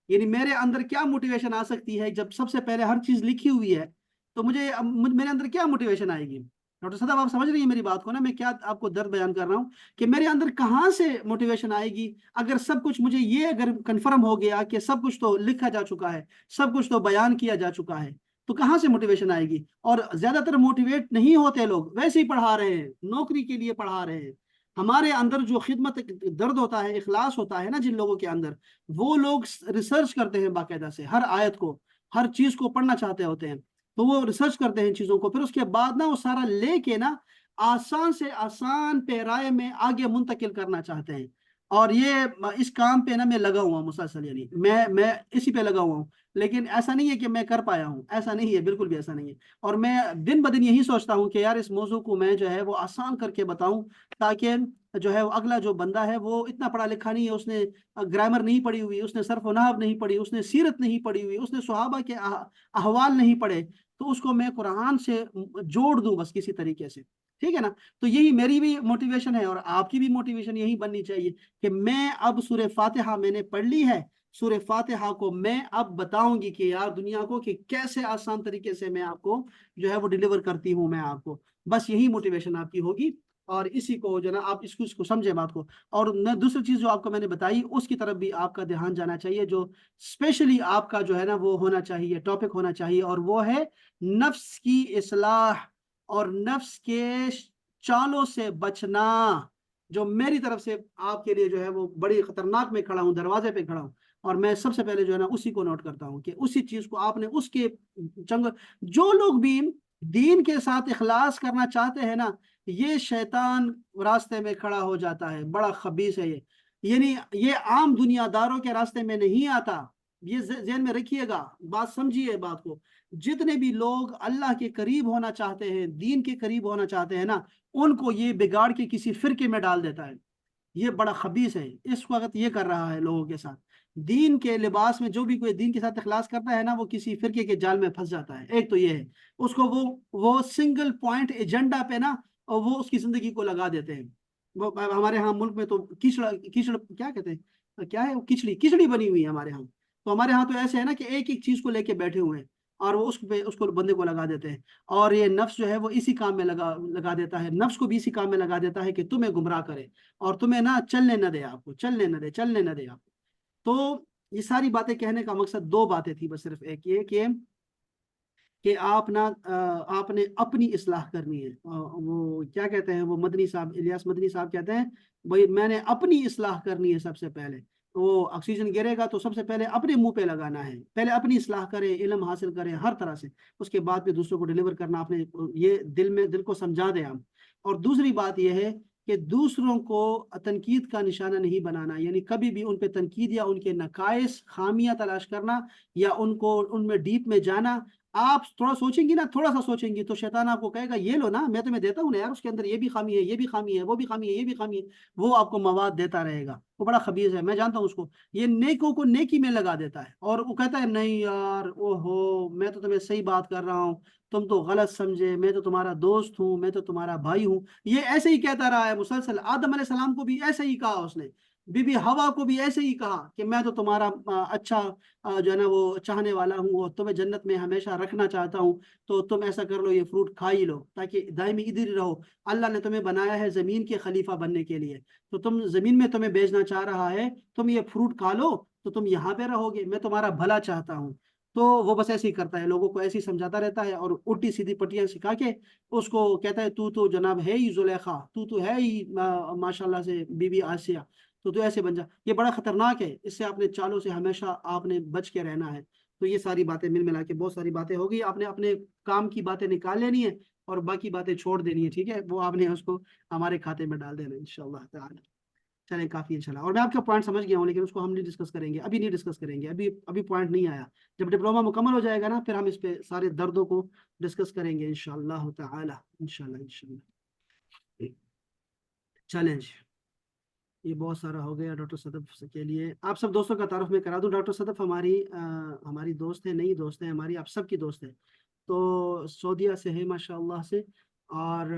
یعنی میرے اندر کیا موٹیویشن آ سکتی ہے جب سب سے پہلے ہر چیز لکھی ہوئی ہے، تو میرے اندر کیا موٹیویشن آئے گی؟ ڈاکٹر صاحب آپ سمجھ رہی ہیں میری بات کو نا، میں کیا آپ کو درد بیان کر رہا ہوں کہ میرے اندر کہاں سے موٹیویشن آئے گی اگر سب کچھ مجھے یہ اگر کنفرم ہو گیا کہ سب کچھ تو لکھا جا چکا ہے، سب کچھ تو بیان کیا جا چکا ہے، تو کہاں سے موٹیویشن آئے گی؟ اور زیادہ تر موٹیویٹ نہیں ہوتے لوگ، ویسے ہی پڑھا رہے ہیں، نوکری کے لیے پڑھا رہے ہیں۔ ہمارے اندر جو خدمت درد ہوتا ہے، اخلاص ہوتا ہے نا جن لوگوں کے اندر، وہ لوگ ریسرچ کرتے ہیں باقاعدہ سے، ہر آیت کو، ہر چیز کو پڑھنا چاہتے ہوتے ہیں، تو وہ ریسرچ کرتے ہیں چیزوں کو، پھر اس کے بعد نا وہ سارا لے کے نا آسان سے آسان پیرائے میں آگے منتقل کرنا چاہتے ہیں۔ اور یہ اس کام پہ نا میں لگا ہوا ہوں مسلسل، یعنی میں اسی پہ لگا ہوا ہوں، لیکن ایسا نہیں ہے کہ میں کر پایا ہوں، ایسا نہیں ہے، بالکل بھی ایسا نہیں ہے۔ اور میں دن بدن یہی سوچتا ہوں کہ یار اس موضوع کو میں جو ہے وہ آسان کر کے بتاؤں، تاکہ جو ہے وہ اگلا جو بندہ ہے وہ اتنا پڑھا لکھا نہیں ہے، اس نے گرامر نہیں پڑھی ہوئی، اس نے صرف و نحو نہیں پڑھی، اس نے سیرت نہیں پڑھی ہوئی، اس نے صحابہ کے احوال نہیں پڑھے، تو اس کو میں قرآن سے جوڑ دوں بس کسی طریقے سے، ٹھیک ہے نا؟ تو یہی میری بھی موٹیویشن ہے اور آپ کی بھی موٹیویشن یہی بننی چاہیے کہ میں اب سورہ فاتحہ میں نے پڑھ لی ہے، سورہ فاتحہ کو میں اب بتاؤں گی کہ یار دنیا کو کہ کیسے آسان طریقے سے میں آپ کو جو ہے وہ ڈیلیور کرتی ہوں میں آپ کو، بس یہی موٹیویشن آپ کی ہوگی۔ اور اسی کو جو ہے نا آپ اس کو سمجھے بات کو. اور نہ دوسری چیز جو آپ کو میں نے بتائی اس کی طرف بھی آپ کا دھیان جانا چاہیے، جو اسپیشلی آپ کا جو ہے نا وہ ہونا چاہیے، ٹاپک ہونا چاہیے، اور وہ ہے نفس کی اصلاح اور نفس کے چالوں سے بچنا، جو میری طرف سے آپ کے لیے جو ہے وہ بڑی خطرناک میں کھڑا ہوں، دروازے پہ کھڑا ہوں. اور میں سب سے پہلے جو ہے نا اسی کو نوٹ کرتا ہوں کہ اسی چیز کو آپ نے اس کے چنگ، جو لوگ بھی دین کے ساتھ اخلاص کرنا چاہتے ہیں نا، یہ شیطان راستے میں کھڑا ہو جاتا ہے، بڑا خبیث ہے یہ. یعنی یہ عام دنیا داروں کے راستے میں نہیں آتا، یہ ذہن میں رکھیے گا، بات سمجھیے بات کو. جتنے بھی لوگ اللہ کے قریب ہونا چاہتے ہیں، دین کے قریب ہونا چاہتے ہیں نا، ان کو یہ بگاڑ کے کسی فرقے میں ڈال دیتا ہے. یہ بڑا خبیث ہے، اس وقت یہ کر رہا ہے لوگوں کے ساتھ. دین کے لباس میں جو بھی کوئی دین کے ساتھ اخلاص کرتا ہے نا، وہ کسی فرقے کے جال میں پھنس جاتا ہے. ایک تو یہ ہے، اس کو وہ سنگل پوائنٹ ایجنڈا پہ نا، اور وہ اس کی زندگی کو لگا دیتے ہیں. وہ ہمارے ہاں ملک میں تو کیچڑ کیا کہتے ہیں، کیا ہے وہ، کچڑی بنی ہوئی ہے ہمارے ہاں. تو ہمارے ہاں تو ایسے ہے نا کہ ایک ایک چیز کو لے کے بیٹھے ہوئے ہیں، اور وہ اس کو بندے کو لگا دیتے ہیں. اور یہ نفس جو ہے وہ اسی کام میں لگا دیتا ہے، نفس کو بھی اسی کام میں لگا دیتا ہے کہ تمہیں گمراہ کرے، اور تمہیں نہ چلنے نہ دے، آپ کو چلنے نہ دے آپ کو. تو یہ ساری باتیں کہنے کا مقصد دو باتیں تھی بس، صرف ایک یہ کہ آپ نے اپنی اصلاح کرنی ہے. وہ کیا کہتے ہیں، وہ مدنی صاحب، الیاس مدنی صاحب کہتے ہیں بھائی میں نے اپنی اصلاح کرنی ہے سب سے پہلے. وہ آکسیجن گرے گا تو سب سے پہلے اپنے منہ پہ لگانا ہے، پہلے اپنی اصلاح کرے، علم حاصل کرے ہر طرح سے، اس کے بعد پھر دوسروں کو ڈلیور کرنا. آپ نے یہ دل کو سمجھا دیں آپ. اور دوسری بات یہ ہے کہ دوسروں کو تنقید کا نشانہ نہیں بنانا، یعنی کبھی بھی ان پہ تنقید یا ان کے نقائص، خامیاں تلاش کرنا، یا ان میں ڈیپ میں جانا. آپ تھوڑا سوچیں گی نا، تھوڑا سا سوچیں گی، تو شیطان آپ کو کہے گا یہ لو نا، میں تمہیں دیتا ہوں نا یار، اس کے اندر یہ بھی خامی ہے، یہ بھی خامی ہے، وہ بھی خامی ہے، یہ بھی خامی ہے. وہ آپ کو مواد دیتا رہے گا. وہ بڑا خبیث ہے، میں جانتا ہوں اس کو. یہ نیکوں کو نیکی میں لگا دیتا ہے، اور وہ کہتا ہے نہیں یار، او ہو میں تو تمہیں صحیح بات کر رہا ہوں، تم تو غلط سمجھے، میں تو تمہارا دوست ہوں، میں تو تمہارا بھائی ہوں. یہ ایسے ہی کہتا رہا ہے مسلسل. آدم علیہ السلام کو بھی ایسے ہی کہا اس نے، بی بی ہوا کو بھی ایسے ہی کہا کہ میں تو تمہارا اچھا جو ہے نا وہ چاہنے والا ہوں، اور تمہیں جنت میں ہمیشہ رکھنا چاہتا ہوں، تو تم ایسا کر لو، یہ فروٹ کھا ہی لو تاکہ دائمی ادھر ہی رہو. اللہ نے تمہیں بنایا ہے زمین کے خلیفہ بننے کے لیے، تو تم زمین میں تمہیں بھیجنا چاہ رہا ہے، تم یہ فروٹ کھا لو تو تم یہاں پہ رہو گے، میں تمہارا بھلا چاہتا ہوں. تو وہ بس ایسے ہی کرتا ہے، لوگوں کو ایسے ہی سمجھاتا رہتا ہے، اور الٹی سیدھی پٹیاں سکھا کے اس کو کہتا ہے تو جناب ہے ہی زلیخا، تو ہے ہی ماشاء اللہ سے بی بی آسیہ، تو ایسے بن جا. یہ بڑا خطرناک ہے، اس سے اپنے چالوں سے ہمیشہ آپ نے بچ کے رہنا ہے. تو یہ ساری باتیں مل ملا کے بہت ساری باتیں ہو گئی، آپ نے اپنے کام کی باتیں نکال لینی ہے، اور باقی باتیں چھوڑ دینی ہے، ٹھیک ہے، وہ آپ نے اس کو ہمارے کھاتے میں ڈال دینا انشاءاللہ تعالی. چلیں کافی انشاءاللہ. اور میں آپ کا پوائنٹ سمجھ گیا ہوں، لیکن اس کو ہم نہیں ڈسکس کریں گے، ابھی نہیں ڈسکس کریں گے، ابھی پوائنٹ نہیں آیا. جب ڈپلوما مکمل ہو جائے گا نا، پھر ہم اس پہ سارے دردوں کو ڈسکس کریں گے انشاءاللہ تعالی. انشاءاللہ. چلیں جی، یہ بہت سارا ہو گیا ڈاکٹر صدف کے لیے. آپ سب دوستوں کا تعارف میں کرا دوں. ڈاکٹر صدف ہماری دوست ہیں، نئی دوست ہیں ہماری، آپ سب کی دوست ہیں. تو سعودیہ سے ہے ماشاء اللہ سے. اور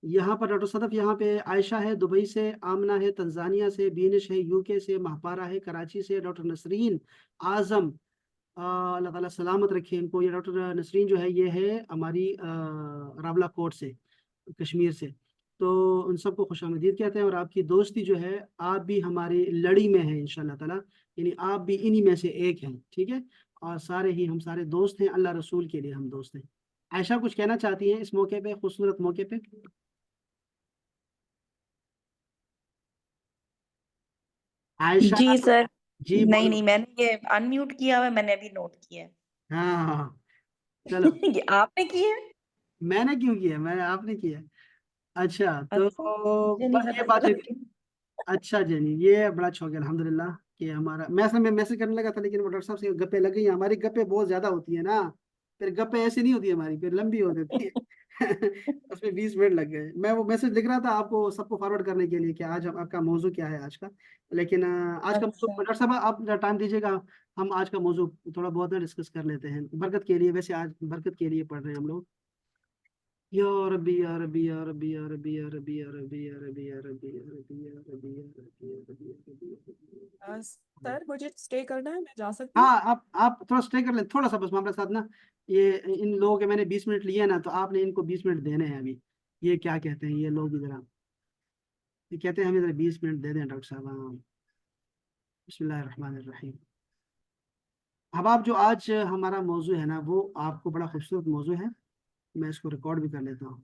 یہاں پر ڈاکٹر صدف، یہاں پہ عائشہ ہے دبئی سے، آمنہ ہے تنزانیہ سے، بینش ہے یو کے سے، مہپارہ ہے کراچی سے، ڈاکٹر نسرین اعظم، اللہ تعالیٰ سلامت رکھے ان کو. یہ ڈاکٹر نسرین جو ہے یہ ہے ہماری راولا کوٹ سے، کشمیر سے. تو ان سب کو خوش آمدید کہتے ہیں. اور آپ کی دوستی جو ہے، آپ بھی ہماری لڑی میں ہیں انشاءاللہ تعالیٰ، یعنی آپ بھی انہی میں سے ایک ہیں، ٹھیک ہے. اور سارے ہی ہم سارے دوست ہیں، اللہ رسول کے لیے ہم دوست ہیں. عائشہ کچھ کہنا چاہتی ہیں اس موقع پہ، خوبصورت موقع پہ؟ عائشہ جی سر. جی نہیں بولو. نہیں، میں نے یہ ان میوٹ کیا ہوا ہے، میں نے ابھی نوٹ کیا ہاں ہاں ہاں. چلو. ہے. یہ آپ نے کیا ہے؟ میں نے کیوں کیا، آپ نے کیا. اچھا تو اچھا، مجھے نہیں بس یہ پتا باتیں. چلا. اچھا جی، یہ بڑا اچھا ہو گیا الحمدللہ کہ ہمارا، میں اصل میں میسج کرنے لگا تھا، لیکن وہ ڈاکٹر صاحب سے گپے لگ گئی. ہماری گپے بہت زیادہ ہوتی ہیں نا، پھر گپے ایسی نہیں ہوتی ہماری، پھر لمبی ہو جاتی ہے. اس میں 20 منٹ لگ گئے. میں وہ میسج لکھ رہا تھا آپ کو، سب کو فارورڈ کرنے کے لیے کہ آج آپ کا موضوع کیا ہے آج کا. لیکن آج کا موضوع اچھا ڈاکٹر صاحب آپ ٹائم دیجیے گا، ہم آج کا موضوع تھوڑا بہت ڈسکس کر لیتے ہیں برکت کے لیے. ویسے آج برکت کے لیے پڑھ رہے ہیں ہم لوگ. یا ربی یا ربی یا ربی یا ربی یا ربی یا ربی یا ربی یا ربی یا ربی یا ربی یا ربی یا ربی یا ربی. سر مجھے اسٹے کرنا ہے، میں جا سکتی ہوں؟ ہاں، آپ تھوڑا اسٹے کر لیں تھوڑا سا بس ہمارے ساتھ نا. یہ ان لوگوں کے میں نے 20 منٹ لیے نا، تو آپ نے ان کو 20 منٹ دینے ہیں ابھی. یہ کیا کہتے ہیں یہ لوگ ذرا، یہ کہتے ہیں ہمیں ذرا 20 منٹ دے دیں ڈاکٹر صاحب. ہاں. بسم اللہ الرحمن الرحیم. احباب جو آج ہمارا موضوع ہے نا وہ آپ کو بڑا خوبصورت موضوع ہے. میں اس کو ریکارڈ بھی کر لیتا ہوں.